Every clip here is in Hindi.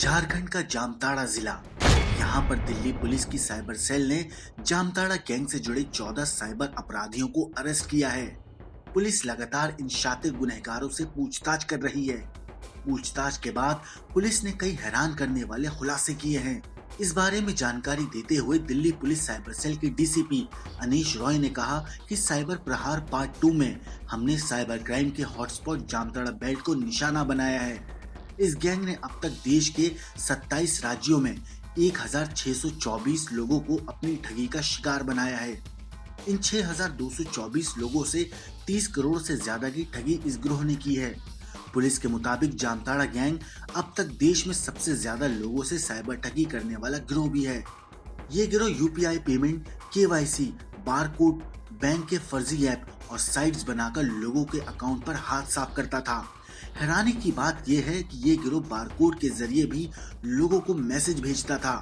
झारखंड का जामताड़ा जिला। यहाँ पर दिल्ली पुलिस की साइबर सेल ने जामताड़ा गैंग से जुड़े 14 साइबर अपराधियों को अरेस्ट किया है। पुलिस लगातार इन शातिर गुनहगारों से पूछताछ कर रही है। पूछताछ के बाद पुलिस ने कई हैरान करने वाले खुलासे किए हैं। इस बारे में जानकारी देते हुए दिल्ली पुलिस साइबर सेल के डीसीपी अनीश रॉय ने कहा कि साइबर प्रहार पार्ट 2 में हमने साइबर क्राइम के हॉटस्पॉट जामताड़ा बेल्ट को निशाना बनाया है। इस गैंग ने अब तक देश के 27 राज्यों में 1624 लोगों को अपनी ठगी का शिकार बनाया है। इन 6224 लोगों से 30 करोड़ से ज्यादा की ठगी इस गिरोह ने की है। पुलिस के मुताबिक जामताड़ा गैंग अब तक देश में सबसे ज्यादा लोगों से साइबर ठगी करने वाला गिरोह भी है। ये गिरोह UPI payment, KYC, barcode, bank के फर्जी ऐप और साइट्स बनाकर लोगों के अकाउंट पर हाथ साफ करता था। हैरानी की बात यह है कि ये गिरोह बारकोड के जरिए भी लोगों को मैसेज भेजता था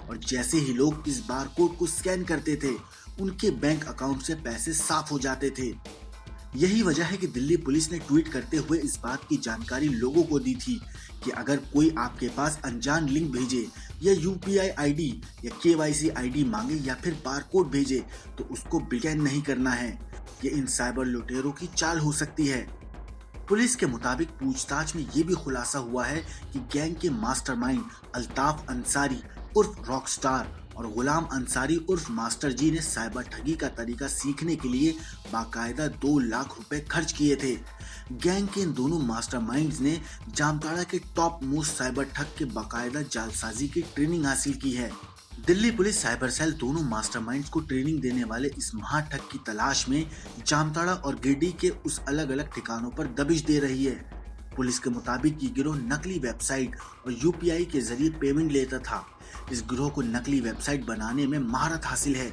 और जैसे ही लोग इस बारकोड को स्कैन करते थे, उनके बैंक अकाउंट से पैसे साफ हो जाते थे। यही वजह है कि दिल्ली पुलिस ने ट्वीट करते हुए इस बात की जानकारी लोगों को दी थी कि अगर कोई आपके पास अनजान लिंक भेजे या यूपीआई आईडी या केवाईसी आईडी मांगे या फिर बारकोड भेजे तो उसको बिल्कुल नहीं करना है। ये इन साइबर लुटेरों की चाल हो सकती है। पुलिस के मुताबिक पूछताछ में ये भी खुलासा हुआ है कि गैंग के मास्टरमाइंड अल्ताफ अंसारी उर्फ रॉकस्टार और गुलाम अंसारी उर्फ मास्टर जी ने साइबर ठगी का तरीका सीखने के लिए बाकायदा 2 लाख रुपए खर्च किए थे। गैंग के इन दोनों मास्टरमाइंड्स ने जामताड़ा के टॉप मोस्ट साइबर ठग के बाकायदा जालसाजी की ट्रेनिंग हासिल की है। दिल्ली पुलिस साइबर सेल दोनों मास्टरमाइंड्स को ट्रेनिंग देने वाले इस महाठग की तलाश में जामताड़ा और गिरडी के उस अलग अलग ठिकानों पर दबिश दे रही है। पुलिस के मुताबिक ये गिरोह नकली वेबसाइट और यूपीआई के जरिए पेमेंट लेता था। इस गिरोह को नकली वेबसाइट बनाने में महारत हासिल है।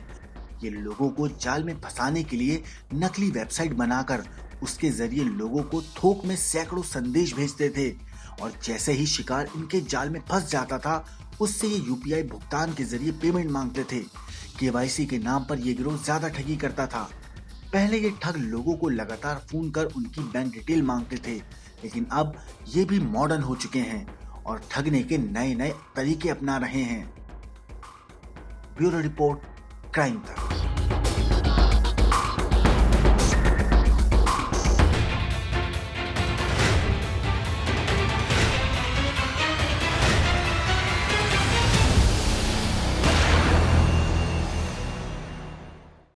ये लोगों को जाल में फंसाने के लिए नकली वेबसाइट बनाकर उसके जरिए लोगों को थोक में सैकड़ों संदेश भेजते थे और जैसे ही शिकार इनके जाल में फंस जाता था, उससे ये यूपीआई भुगतान के जरिए पेमेंट मांगते थे। केवाईसी के नाम पर ये गिरोह ज्यादा ठगी करता था। पहले ये ठग लोगों को लगातार फोन कर उनकी बैंक डिटेल मांगते थे, लेकिन अब ये भी मॉडर्न हो चुके हैं और ठगने के नए नए तरीके अपना रहे हैं। ब्यूरो रिपोर्ट, क्राइम तक।